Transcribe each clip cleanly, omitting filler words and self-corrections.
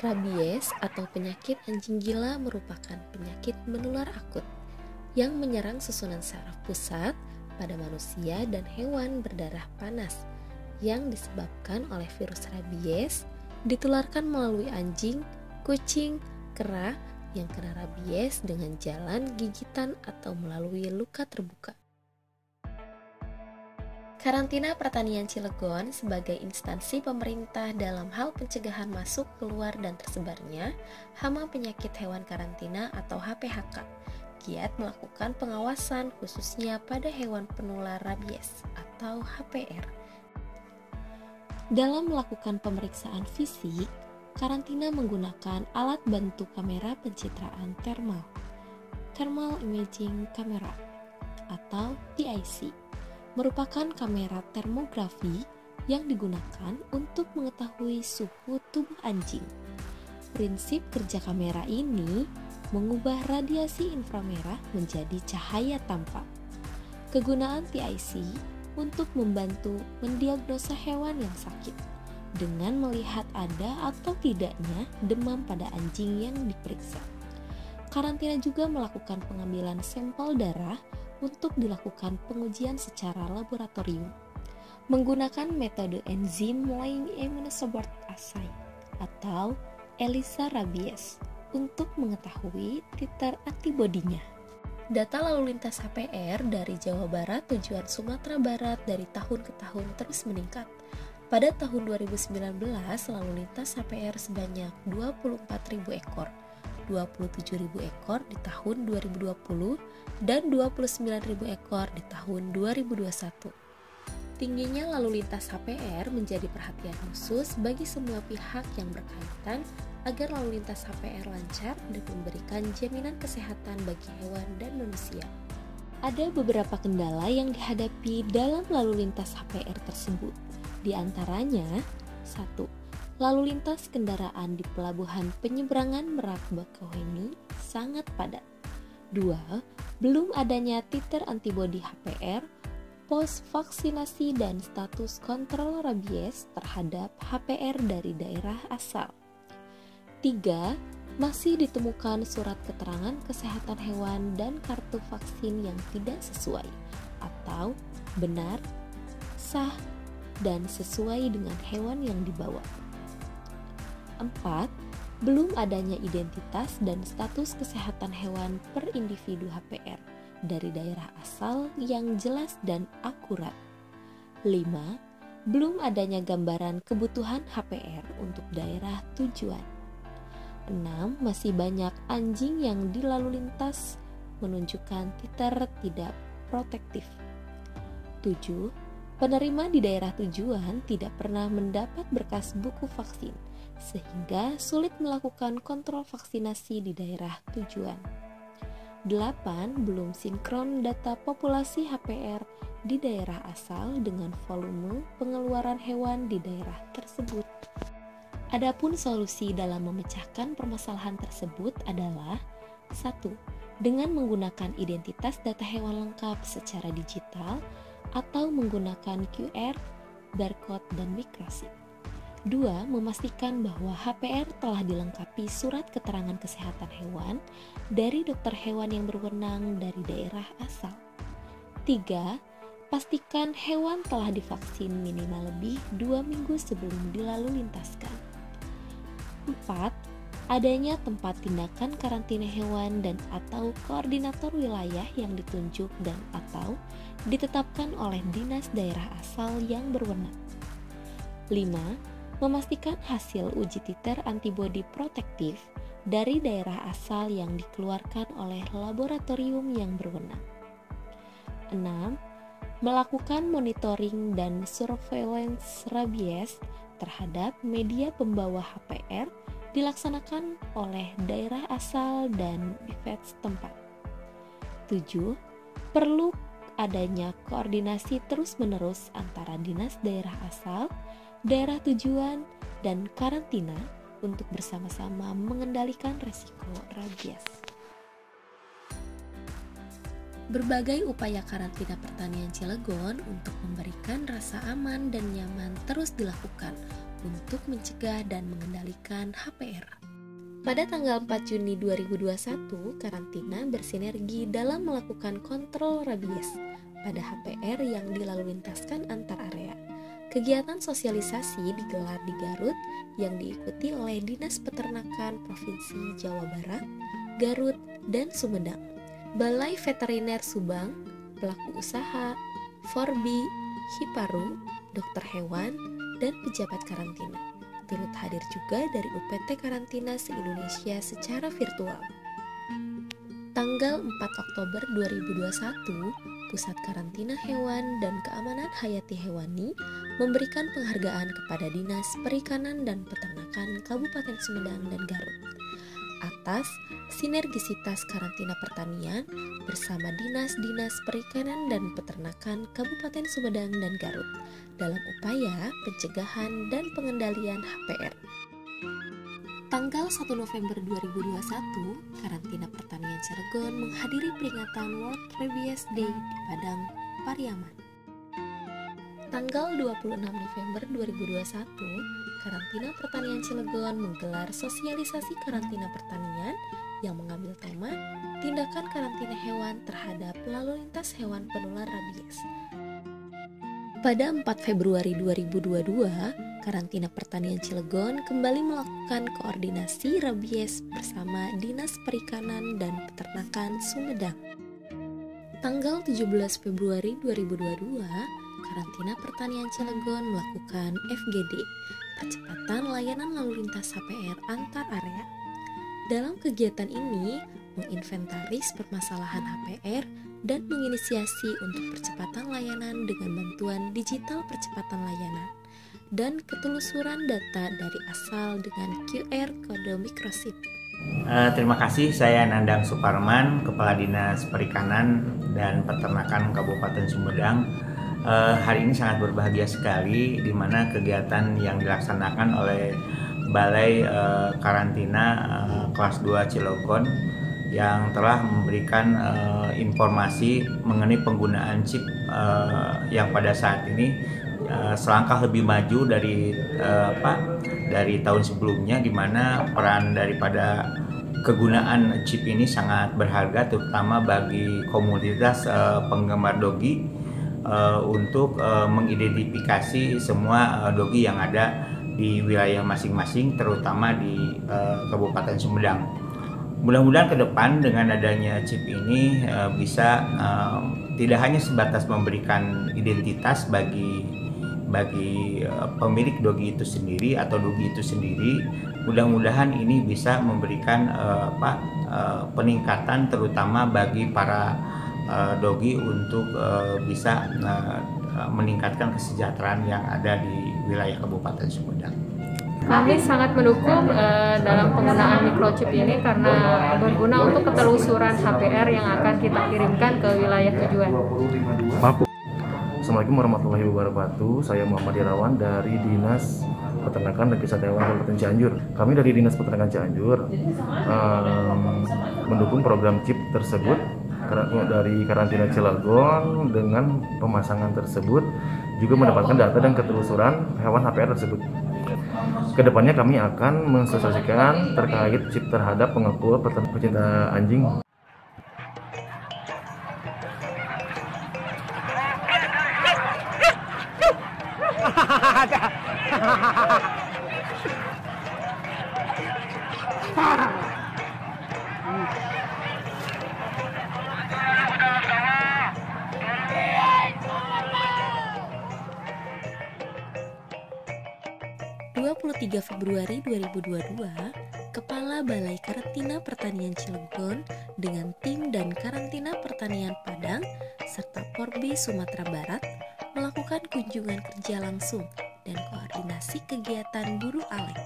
Rabies atau penyakit anjing gila merupakan penyakit menular akut yang menyerang susunan saraf pusat pada manusia dan hewan berdarah panas yang disebabkan oleh virus rabies, ditularkan melalui anjing, kucing, kera yang kena rabies dengan jalan gigitan atau melalui luka terbuka. Karantina Pertanian Cilegon sebagai instansi pemerintah dalam hal pencegahan masuk, keluar, dan tersebarnya hama penyakit hewan karantina atau HPHK, giat melakukan pengawasan khususnya pada hewan penular rabies atau HPR. Dalam melakukan pemeriksaan fisik, karantina menggunakan alat bantu kamera pencitraan Thermal Imaging Camera atau TIC. Merupakan kamera termografi yang digunakan untuk mengetahui suhu tubuh anjing. Prinsip kerja kamera ini mengubah radiasi inframerah menjadi cahaya tampak. Kegunaan TIC untuk membantu mendiagnosa hewan yang sakit dengan melihat ada atau tidaknya demam pada anjing yang diperiksa. Karantina juga melakukan pengambilan sampel darah untuk dilakukan pengujian secara laboratorium menggunakan metode enzim Lying Immunosorbent Assay atau ELISA rabies untuk mengetahui titer antibodinya. Data lalu lintas HPR dari Jawa Barat tujuan Sumatera Barat dari tahun ke tahun terus meningkat. Pada tahun 2019, lalu lintas HPR sebanyak 24.000 ekor, 27.000 ekor di tahun 2020 dan 29.000 ekor di tahun 2021. Tingginya lalu lintas HPR menjadi perhatian khusus bagi semua pihak yang berkaitan agar lalu lintas HPR lancar dan memberikan jaminan kesehatan bagi hewan dan manusia. Ada beberapa kendala yang dihadapi dalam lalu lintas HPR tersebut. Di antaranya, 1. Lalu lintas kendaraan di pelabuhan penyeberangan Merak Bakauheni sangat padat. 2. Belum adanya titer antibodi HPR, pos vaksinasi dan status kontrol rabies terhadap HPR dari daerah asal. 3. Masih ditemukan surat keterangan kesehatan hewan dan kartu vaksin yang tidak sesuai atau benar, sah, dan sesuai dengan hewan yang dibawa. 4. Belum adanya identitas dan status kesehatan hewan per individu HPR dari daerah asal yang jelas dan akurat. 5. Belum adanya gambaran kebutuhan HPR untuk daerah tujuan. 6. Masih banyak anjing yang di lalu lintas menunjukkan titer tidak protektif. 7. Penerima di daerah tujuan tidak pernah mendapat berkas buku vaksin, sehingga sulit melakukan kontrol vaksinasi di daerah tujuan. 8. Belum sinkron data populasi HPR di daerah asal dengan volume pengeluaran hewan di daerah tersebut. Adapun solusi dalam memecahkan permasalahan tersebut adalah 1. Dengan menggunakan identitas data hewan lengkap secara digital atau menggunakan QR, barcode, dan mikrochip. 2. Memastikan bahwa HPR telah dilengkapi surat keterangan kesehatan hewan dari dokter hewan yang berwenang dari daerah asal. 3. Pastikan hewan telah divaksin minimal lebih 2 minggu sebelum dilalu lintaskan. 4. Adanya tempat tindakan karantina hewan dan atau koordinator wilayah yang ditunjuk dan atau ditetapkan oleh dinas daerah asal yang berwenang. 5. Memastikan hasil uji titer antibodi protektif dari daerah asal yang dikeluarkan oleh laboratorium yang berwenang. 6. Melakukan monitoring dan surveillance rabies terhadap media pembawa HPR dilaksanakan oleh daerah asal dan BIVET setempat. 7. Perlu adanya koordinasi terus-menerus antara dinas daerah asal, daerah tujuan, dan karantina untuk bersama-sama mengendalikan risiko rabies. Berbagai upaya karantina pertanian Cilegon untuk memberikan rasa aman dan nyaman terus dilakukan untuk mencegah dan mengendalikan HPR. Pada tanggal 4 Juni 2021, karantina bersinergi dalam melakukan kontrol rabies pada HPR yang dilalu lintaskan antar area. Kegiatan sosialisasi digelar di Garut yang diikuti oleh Dinas Peternakan Provinsi Jawa Barat, Garut, dan Sumedang, Balai Veteriner Subang, pelaku usaha, Forbi, Hiparu, dokter hewan, dan pejabat karantina. Turut hadir juga dari UPT Karantina se-Indonesia secara virtual. Tanggal 4 Oktober 2021, Pusat Karantina Hewan dan Keamanan Hayati Hewani memberikan penghargaan kepada Dinas Perikanan dan Peternakan Kabupaten Sumedang dan Garut atas sinergisitas karantina pertanian bersama Dinas-Dinas Perikanan dan Peternakan Kabupaten Sumedang dan Garut dalam upaya pencegahan dan pengendalian HPR. Tanggal 1 November 2021, Karantina Pertanian Cilegon menghadiri peringatan World Rabies Day di Padang, Pariaman. Tanggal 26 November 2021, Karantina Pertanian Cilegon menggelar sosialisasi karantina pertanian yang mengambil tema tindakan karantina hewan terhadap lalu lintas hewan penular rabies. Pada 4 Februari 2022, Karantina Pertanian Cilegon kembali melakukan koordinasi rabies bersama Dinas Perikanan dan Peternakan Sumedang. Tanggal 17 Februari 2022, Karantina Pertanian Cilegon melakukan FGD, percepatan layanan lalu lintas HPR antar area. Dalam kegiatan ini, menginventaris permasalahan HPR dan menginisiasi untuk percepatan layanan dengan bantuan digital percepatan layanan dan ketelusuran data dari asal dengan QR kode microchip. Terima kasih, saya Nandang Suparman, Kepala Dinas Perikanan dan Peternakan Kabupaten Sumedang. Hari ini sangat berbahagia sekali di mana kegiatan yang dilaksanakan oleh Balai Karantina Kelas 2 Cilegon yang telah memberikan informasi mengenai penggunaan chip yang pada saat ini selangkah lebih maju dari tahun sebelumnya, di mana peran daripada kegunaan chip ini sangat berharga terutama bagi komunitas penggemar dogi untuk mengidentifikasi semua dogi yang ada di wilayah masing-masing terutama di Kabupaten Sumedang. Mudah-mudahan ke depan dengan adanya chip ini bisa tidak hanya sebatas memberikan identitas bagi pemilik dogi itu sendiri atau dogi itu sendiri, mudah-mudahan ini bisa memberikan peningkatan terutama bagi para dogi untuk bisa meningkatkan kesejahteraan yang ada di wilayah Kabupaten Sumedang. Kami sangat mendukung dalam penggunaan microchip ini karena berguna untuk ketelusuran HPR yang akan kita kirimkan ke wilayah tujuan. Assalamualaikum warahmatullahi wabarakatuh. Saya Muhammad Irawan dari Dinas Peternakan dan Kesehatan Hewan Kabupaten Cianjur. Kami dari Dinas Peternakan Cianjur mendukung program chip tersebut dari Karantina Cilegon. Dengan pemasangan tersebut juga mendapatkan data dan ketelusuran hewan HPR tersebut. Kedepannya kami akan mensosialisasikan terkait chip terhadap pengepul pecinta anjing. Februari 2022, Kepala Balai Karantina Pertanian Cilegon dengan tim dan Karantina Pertanian Padang serta Porbi Sumatera Barat melakukan kunjungan kerja langsung dan koordinasi kegiatan buruh alek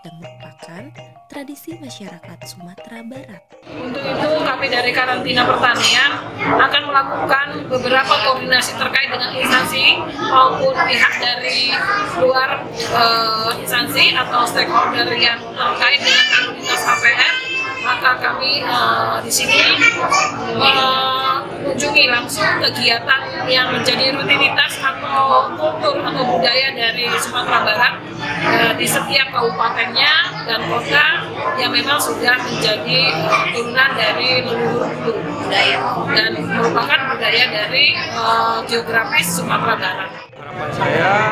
yang merupakan tradisi masyarakat Sumatera Barat. Untuk itu kami dari Karantina Pertanian akan melakukan beberapa koordinasi terkait dengan instansi maupun pihak dari luar instansi atau stakeholder yang terkait dengan komunitas HPR maka kami di sini mengunjungi langsung kegiatan yang menjadi rutinitas atau kultur atau budaya dari Sumatera Barat di setiap kabupatennya dan kota yang memang sudah menjadi turunan dari leluhur budaya dan merupakan budaya dari geografis Sumatera Barat. Harapan saya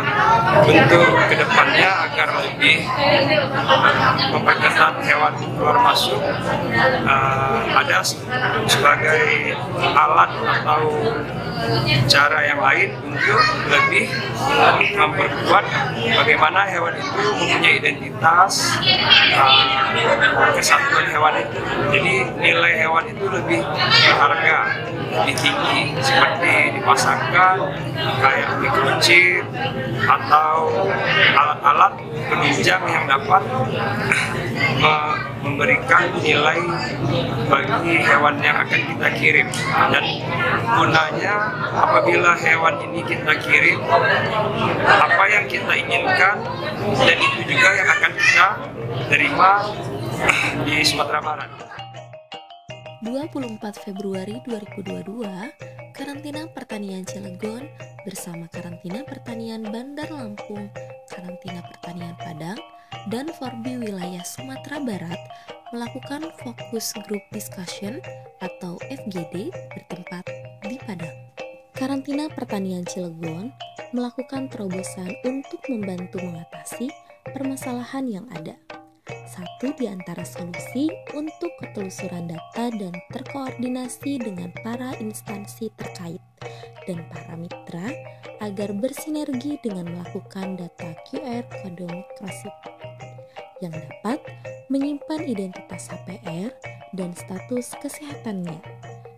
bentuk kedepannya agar lebih memperketat hewan keluar masuk ada sebagai alat atau cara yang lain untuk lebih memperkuat bagaimana hewan itu mempunyai identitas, kesatuan hewan itu. Jadi nilai hewan itu lebih berharga, lebih tinggi, seperti dipasangkan kayak microchip atau alat-alat penunjang yang dapat memberikan nilai bagi hewan yang akan kita kirim. Dan gunanya apabila hewan ini kita kirim, apa yang kita inginkan dan itu juga yang akan kita terima di Sumatera Barat. 24 Februari 2022, Karantina Pertanian Cilegon bersama Karantina Pertanian Bandar Lampung, Karantina Pertanian Padang, dan Forbi Wilayah Sumatera Barat melakukan Focus Group Discussion atau FGD bertempat di Padang. Karantina Pertanian Cilegon melakukan terobosan untuk membantu mengatasi permasalahan yang ada. Satu di antara solusi untuk ketelusuran data dan terkoordinasi dengan para instansi terkait dan para mitra agar bersinergi dengan melakukan data QR kode mikrosip yang dapat menyimpan identitas HPR dan status kesehatannya.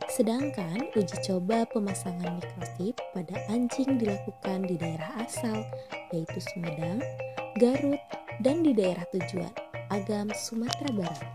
Sedangkan uji coba pemasangan mikrosip pada anjing dilakukan di daerah asal, yaitu Sumedang, Garut, dan di daerah tujuan, Agam, Sumatera Barat.